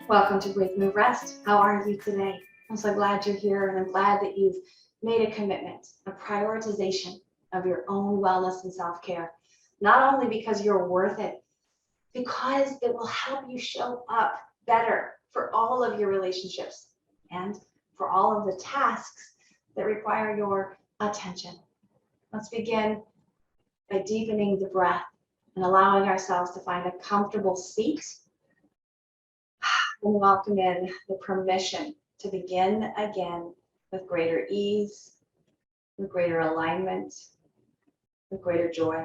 Welcome to Breathe, Move, Rest. How are you today? I'm so glad you're here, and I'm glad that you've made a commitment, a prioritization of your own wellness and self-care. Not only because you're worth it, because it will help you show up better for all of your relationships and for all of the tasks that require your attention. Let's begin by deepening the breath and allowing ourselves to find a comfortable seat, and welcome in the permission to begin again with greater ease, with greater alignment, with greater joy.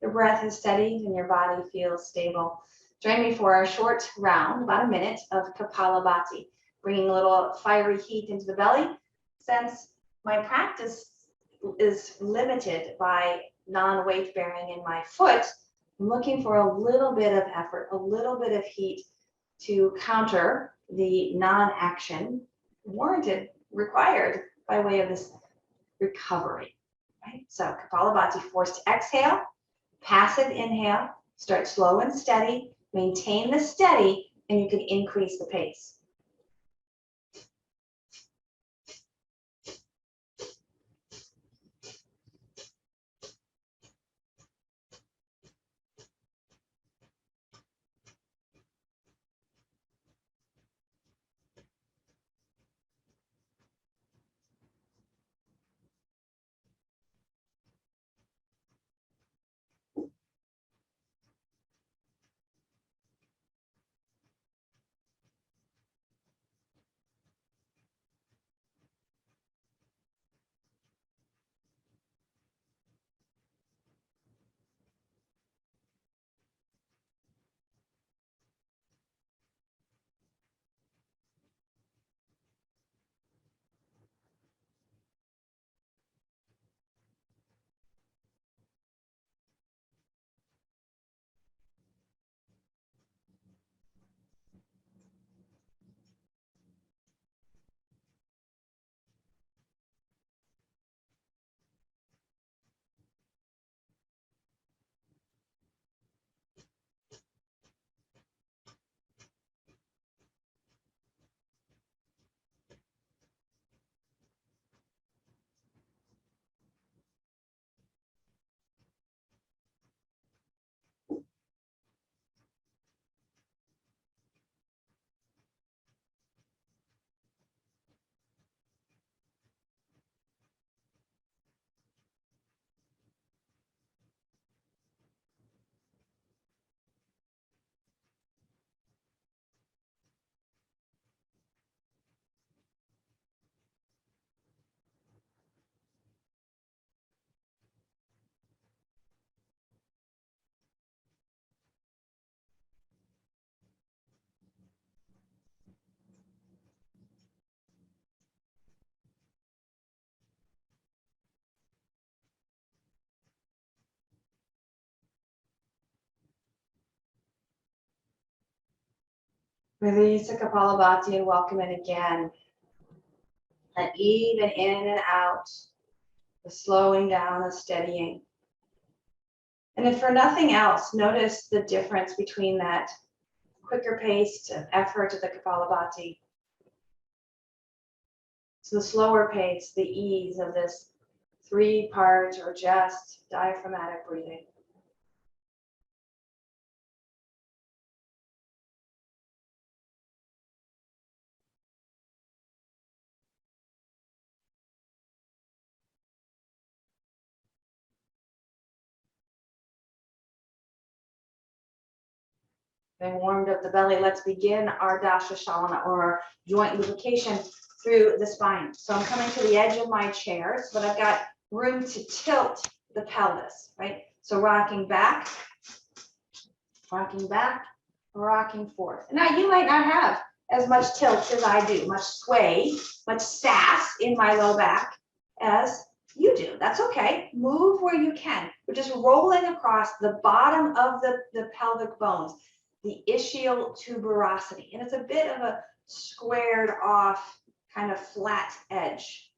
Your breath is steady and your body feels stable. Join me for a short round, about a minute, of Kapalabhati, bringing a little fiery heat into the belly. Since my practice is limited by non-weight bearing in my foot, I'm looking for a little bit of effort, a little bit of heat to counter the non-action warranted, required by way of this recovery. Right? So Kapalabhati, forced exhale. Passive inhale, start slow and steady, maintain the steady, and you can increase the pace. Release the Kapalabhati and welcome in again. And even in and out, the slowing down, the steadying. And if for nothing else, notice the difference between that quicker pace of effort of the Kapalabhati. So the slower pace, the ease of this 3-part or just diaphragmatic breathing. We warmed up the belly. Let's begin our Dasha Shalana, or our joint lubrication through the spine. So I'm coming to the edge of my chair so that I've got room to tilt the pelvis, right? So rocking back, rocking forth. Now you might not have as much tilt as I do, much sway, much sass in my low back as you do. That's okay. Move where you can. We're just rolling across the bottom of the pelvic bones, the ischial tuberosity. And it's a bit of a squared off kind of flat edge.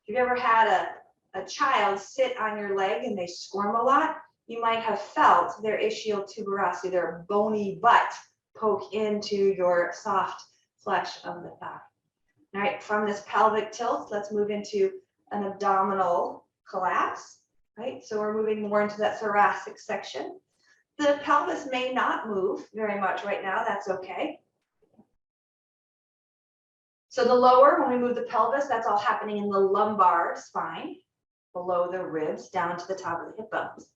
If you've ever had a child sit on your leg and they squirm a lot, you might have felt their ischial tuberosity, their bony butt poke into your soft flesh of the thigh. All right, from this pelvic tilt, let's move into an abdominal collapse, right? So we're moving more into that thoracic section. The pelvis may not move very much right now, that's okay. So the lower, when we move the pelvis, that's all happening in the lumbar spine, below the ribs, down to the top of the hip bones.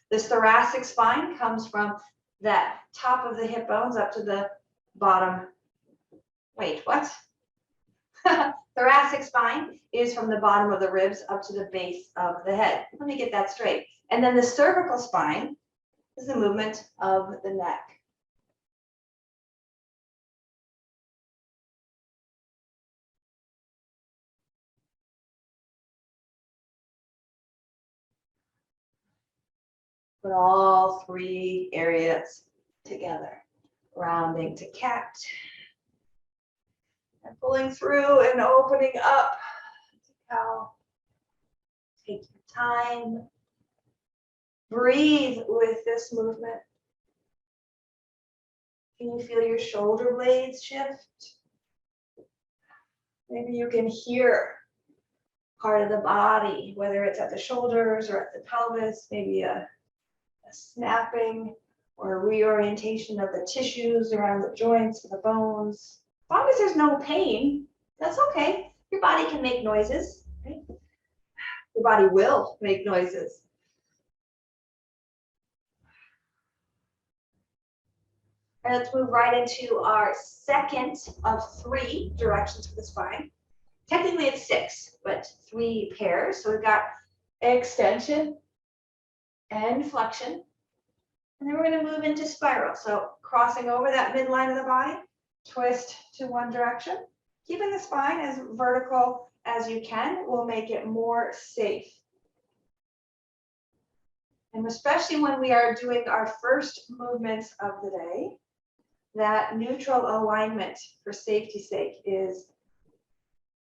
This thoracic spine comes from that top of the hip bones up to the bottom. Wait, what? Thoracic spine is from the bottom of the ribs up to the base of the head. Let me get that straight. And then the cervical spine is the movement of the neck. Put all 3 areas together, rounding to cat, and pulling through and opening up to cow. Take your time. Breathe with this movement. Can you feel your shoulder blades shift? Maybe you can hear part of the body, whether it's at the shoulders or at the pelvis, maybe a snapping or a reorientation of the tissues around the joints, the bones. As long as there's no pain, that's okay. Your body can make noises, right? Your body will make noises. And let's move right into our second of 3 directions for the spine. Technically it's 6, but 3 pairs. So we've got extension and flexion. And then we're going to move into spiral. So crossing over that midline of the body, twist to one direction. Keeping the spine as vertical as you can will make it more safe. And especially when we are doing our first movements of the day, that neutral alignment for safety's sake is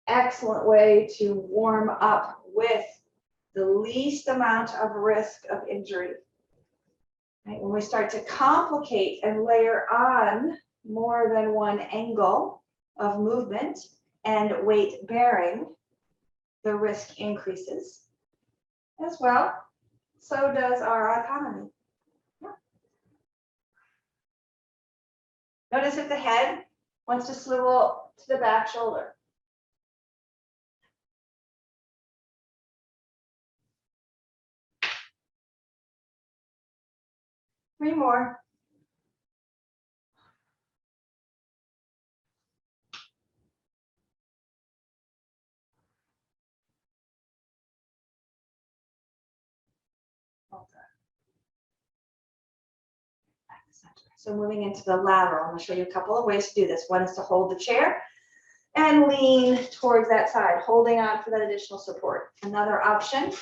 an excellent way to warm up with the least amount of risk of injury. Right? When we start to complicate and layer on more than one angle of movement and weight bearing, the risk increases as well. So does our autonomy. Yeah. Notice if the head wants to swivel to the back shoulder. Three more. So moving into the lateral, I'm going to show you a couple of ways to do this. One is to hold the chair and lean towards that side, holding on for that additional support. Another option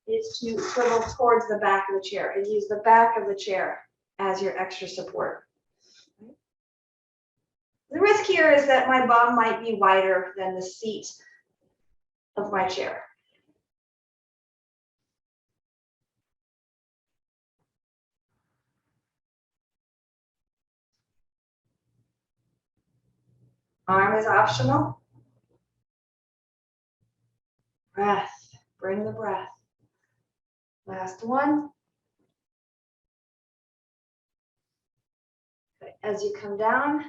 is to swivel towards the back of the chair and use the back of the chair as your extra support. The risk here is that my bum might be wider than the seat of my chair. Arm is optional. breath. Bring the breath. Last one. Good. As you come down,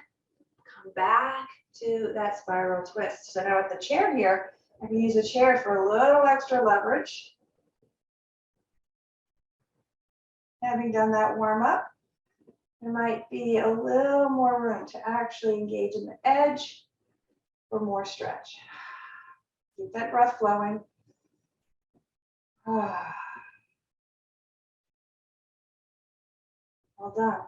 come back to that spiral twist. So now with the chair here, I can use the chair for a little extra leverage. Having done that warm up, there might be a little more room to actually engage in the edge for more stretch. Keep that breath flowing. Well done.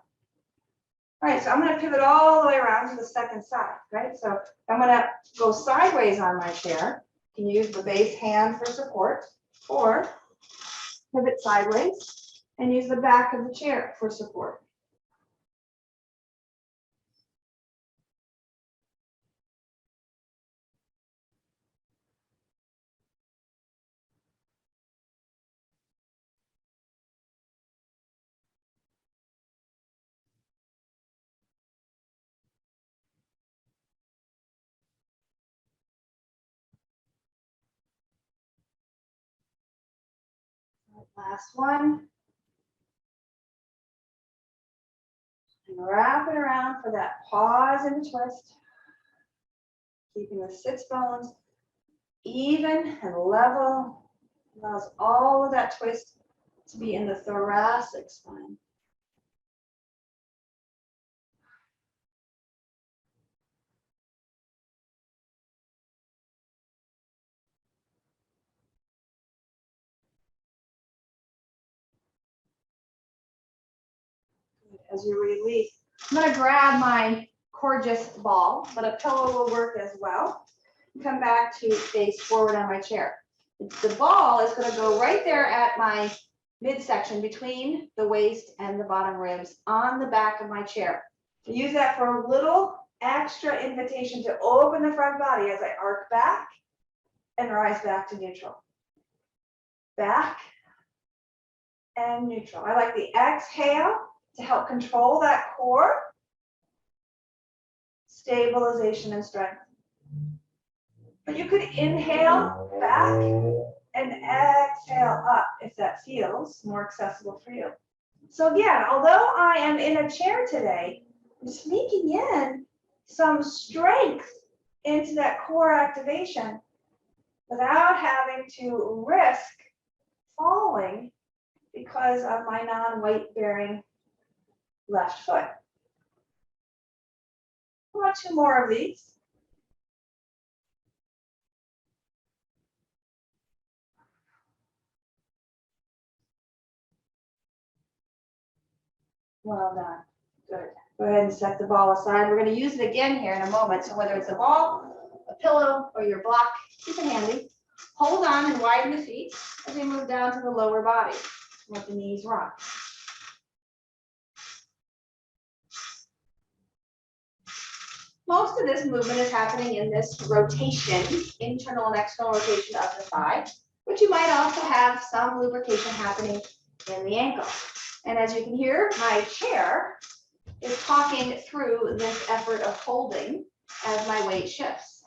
All right, so I'm going to pivot all the way around to the second side, right? So I'm going to go sideways on my chair. You can use the base hand for support, or pivot sideways and use the back of the chair for support. Last one. And wrap it around for that pause in the twist. Keeping the sits bones even and level. Allows all of that twist to be in the thoracic spine. As you release, I'm going to grab my gorgeous ball, but a pillow will work as well. Come back to face forward on my chair. The ball is going to go right there at my midsection between the waist and the bottom ribs on the back of my chair. Use that for a little extra invitation to open the front body as I arc back and rise back to neutral. Back and neutral. I like the exhale to help control that core, stabilization and strength. But you could inhale back and exhale up if that feels more accessible for you. So again, although I am in a chair today, I'm sneaking in some strength into that core activation without having to risk falling because of my non-weight bearing left foot. How about two more of these? Well done. Good. Go ahead and set the ball aside. We're going to use it again here in a moment. So whether it's a ball, a pillow, or your block, keep it handy. Hold on and widen the feet as we move down to the lower body. Let the knees rock. Most of this movement is happening in this rotation, internal and external rotation of the thigh, but you might also have some lubrication happening in the ankle. And as you can hear, my chair is talking through this effort of holding as my weight shifts.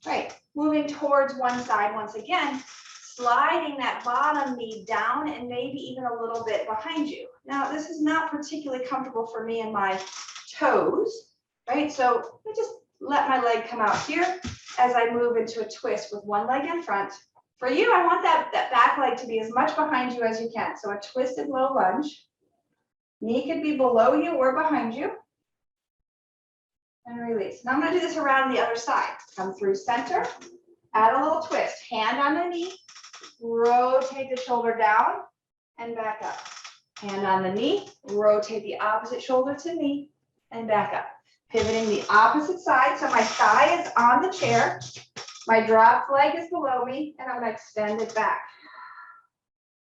Right, moving towards one side once again, sliding that bottom knee down and maybe even a little bit behind you. Now, this is not particularly comfortable for me in my toes, right? So I just let my leg come out here as I move into a twist with one leg in front. For you, I want that back leg to be as much behind you as you can. So a twisted low lunge. Knee could be below you or behind you. And release. Now I'm going to do this around the other side. Come through center, add a little twist. Hand on the knee, rotate the shoulder down and back up. Hand on the knee, rotate the opposite shoulder to knee and back up. Pivoting the opposite side. So my thigh is on the chair. My dropped leg is below me, and I'm going to extend it back.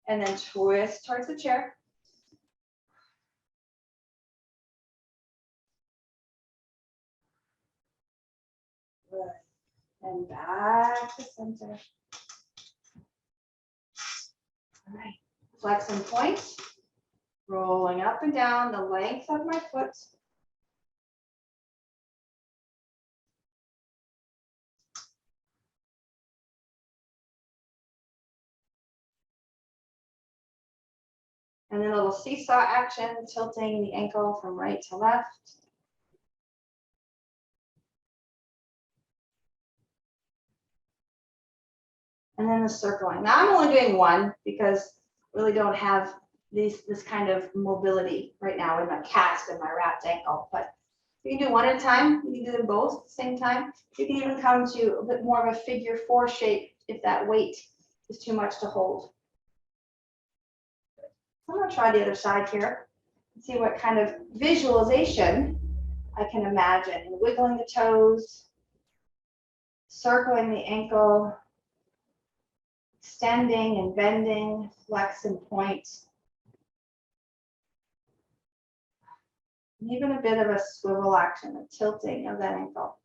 And then twist towards the chair. Good. And back to center. All right. Flex and point. Rolling up and down the length of my foot. And then a little seesaw action, tilting the ankle from right to left. And then the circling. Now I'm only doing one because I really don't have this kind of mobility right now in my cast and my wrapped ankle. But you can do one at a time. You can do them both at the same time. You can even come to a bit more of a figure 4 shape if that weight is too much to hold. I'm going to try the other side here and see what kind of visualization I can imagine. And wiggling the toes, circling the ankle, extending and bending, flex and point. And even a bit of a swivel action, a tilting of that ankle.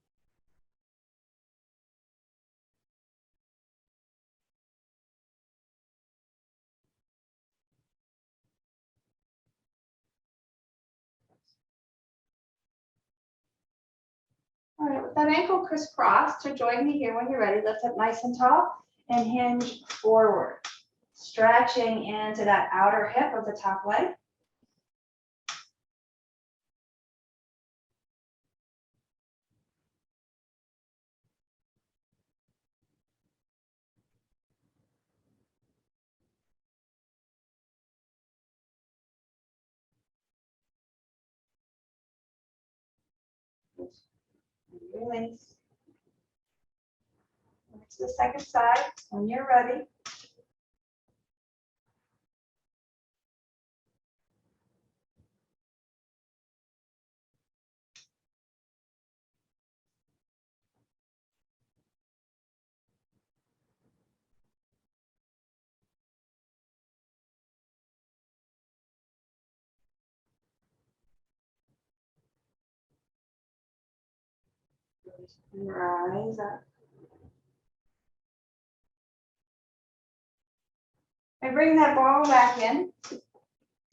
All right, with that ankle crisscrossed, so join me here when you're ready. Lift up nice and tall and hinge forward. Stretching into that outer hip of the top leg. Release. Back to the second side when you're ready. Rise up. And bring that ball back in to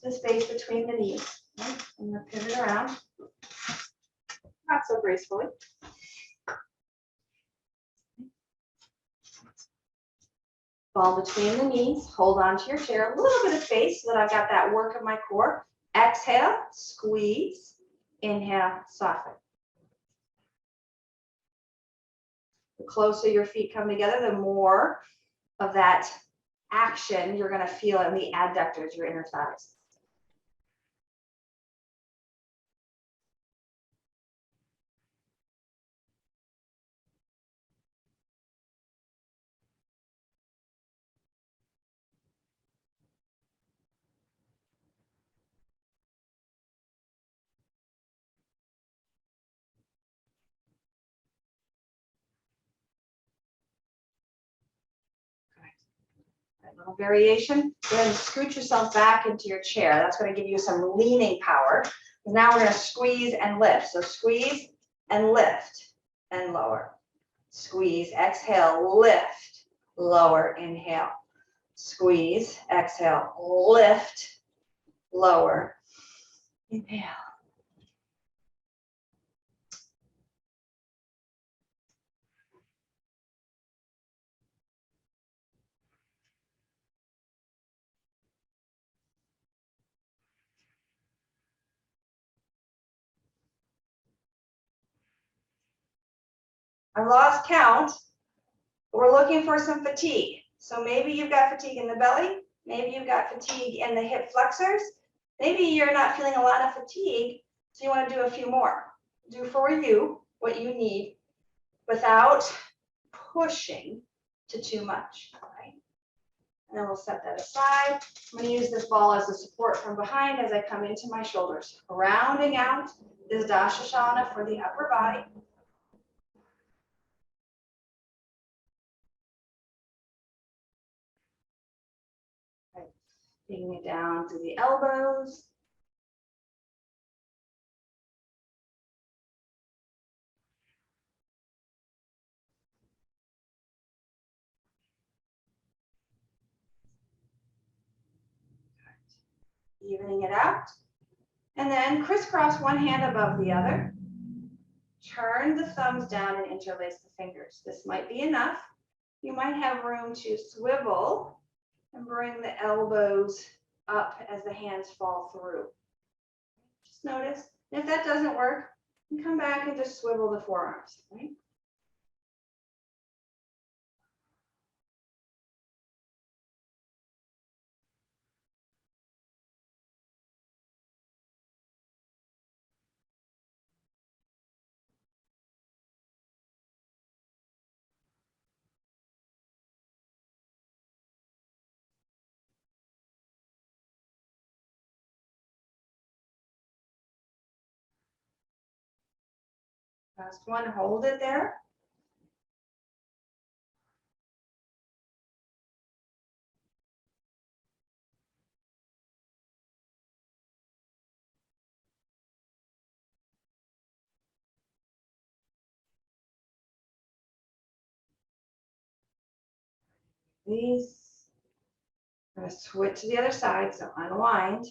the space between the knees. Right? And then pivot around. Not so gracefully. Ball between the knees. Hold on to your chair. A little bit of space so that I've got that work of my core. Exhale, squeeze. Inhale, soften. The closer your feet come together, the more of that action you're going to feel in the adductors, your inner thighs. Little variation. Go ahead and scoot yourself back into your chair. That's going to give you some leaning power. Now we're going to squeeze and lift. So squeeze and lift and lower. Squeeze, exhale, lift, lower, inhale. Squeeze, exhale, lift, lower, inhale. I've lost count. We're looking for some fatigue. So maybe you've got fatigue in the belly. Maybe you've got fatigue in the hip flexors. Maybe you're not feeling a lot of fatigue, so you want to do a few more. Do for you what you need without pushing to too much. All right? And then we'll set that aside. I'm going to use this ball as a support from behind as I come into my shoulders. Rounding out this Dashasana for the upper body. Taking it down to the elbows. Evening it out. And then crisscross one hand above the other. Turn the thumbs down and interlace the fingers. This might be enough. You might have room to swivel and bring the elbows up as the hands fall through. Just notice. And if that doesn't work, you come back and just swivel the forearms, right? Last one, hold it there. These. I'm going to switch to the other side, so unwind.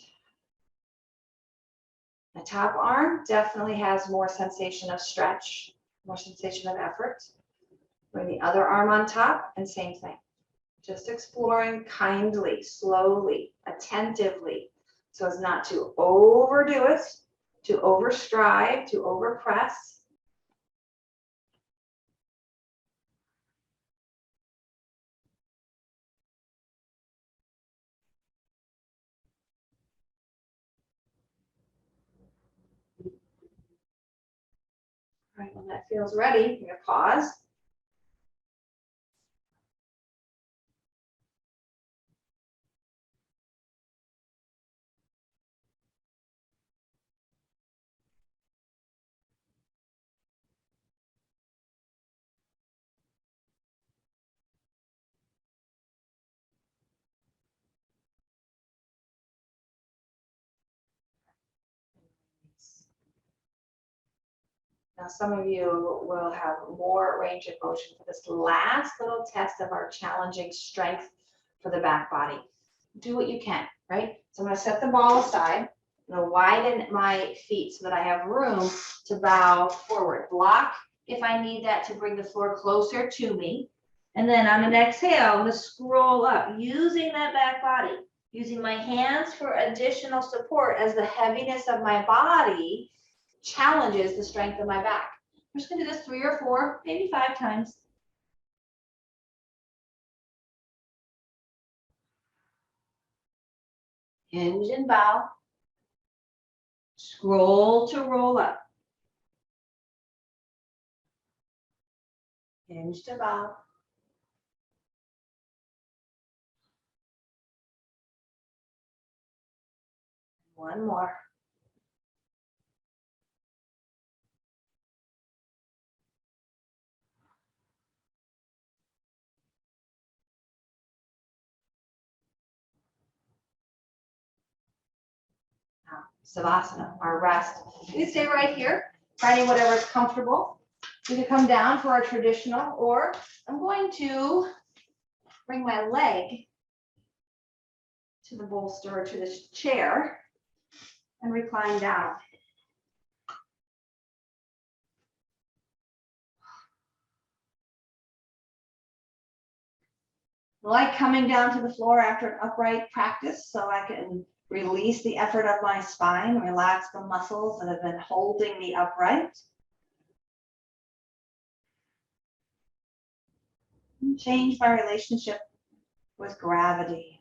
The top arm definitely has more sensation of stretch, more sensation of effort. Bring the other arm on top and same thing. Just exploring kindly, slowly, attentively, so as not to overdo it, to overstrive, to overpress. All right, when that feels ready, you're going to pause. Now, some of you will have more range of motion for this last little test of our challenging strength for the back body. Do what you can, right? So I'm going to set the ball aside. I'm going to widen my feet so that I have room to bow forward. Block if I need that to bring the floor closer to me. And then on an exhale, I'm going to scroll up using that back body, using my hands for additional support as the heaviness of my body challenges the strength of my back. I'm just going to do this 3 or 4, maybe 5 times. Hinge and bow. Scroll to roll up. Hinge to bow. One more. Now, Savasana, our rest. You can stay right here, finding whatever is comfortable. You can come down for our traditional, or I'm going to bring my leg to the bolster or to this chair and recline down. I like coming down to the floor after an upright practice so I can release the effort of my spine, relax the muscles that have been holding me upright. And change my relationship with gravity.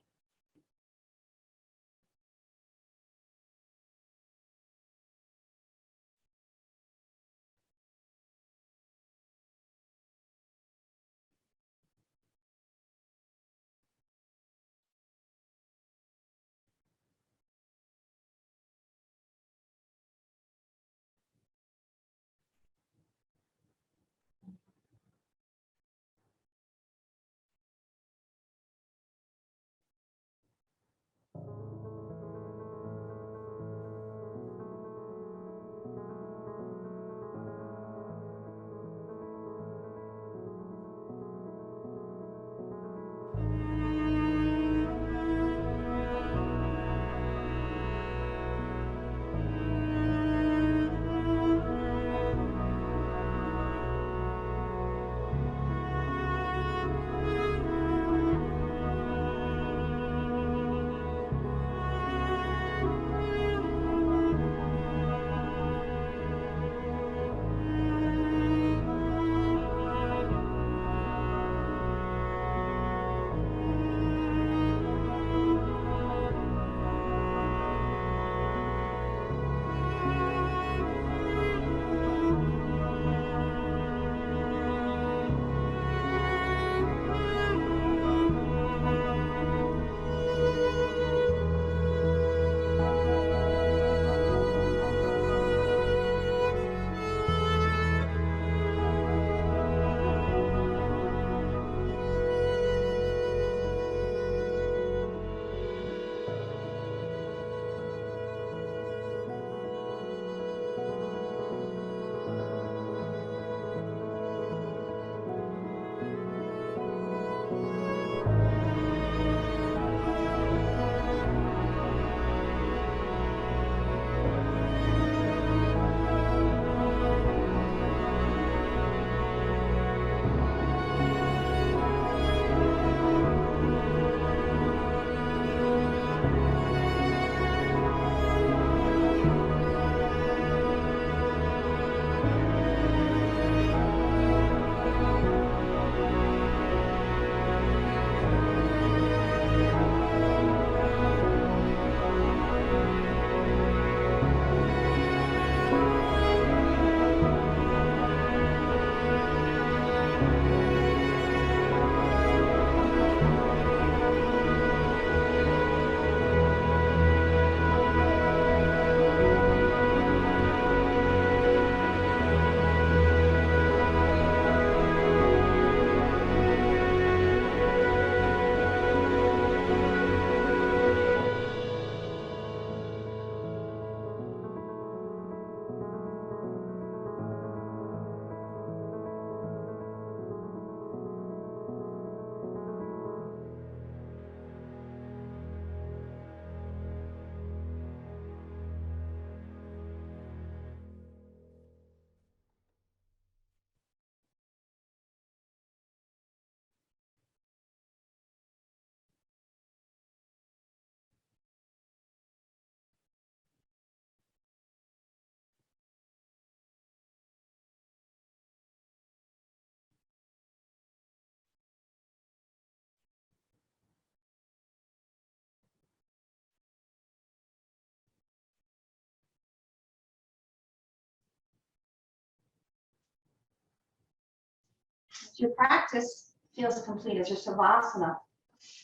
Your practice feels complete as your Savasana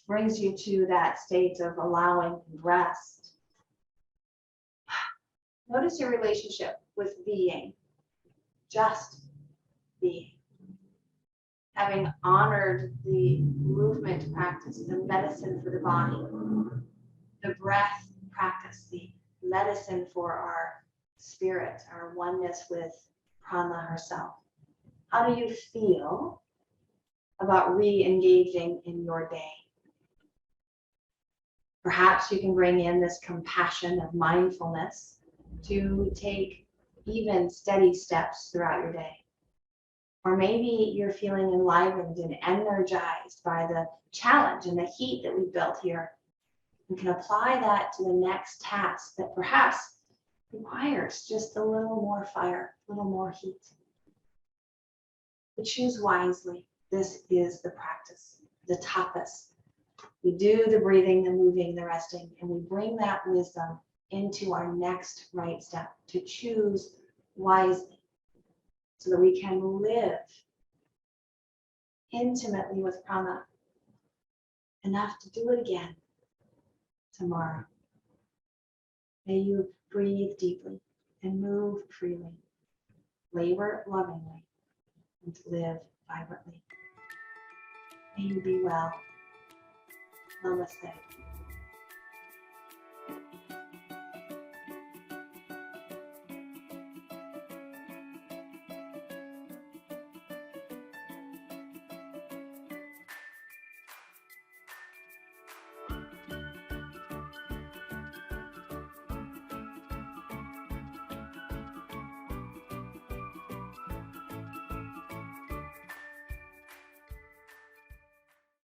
brings you to that state of allowing rest. Notice your relationship with being, just being. Having honored the movement practice, the medicine for the body, the breath practice, the medicine for our spirit, our oneness with Prana herself. How do you feel about re-engaging in your day? Perhaps you can bring in this compassion of mindfulness to take even steady steps throughout your day. Or maybe you're feeling enlivened and energized by the challenge and the heat that we've built here. You can apply that to the next task that perhaps requires just a little more fire, a little more heat. But choose wisely. This is the practice, the tapas. We do the breathing, the moving, the resting, and we bring that wisdom into our next right step to choose wisely so that we can live intimately with prana enough to do it again tomorrow. May you breathe deeply and move freely, labor lovingly, and live vibrantly. May you be well. Namaste.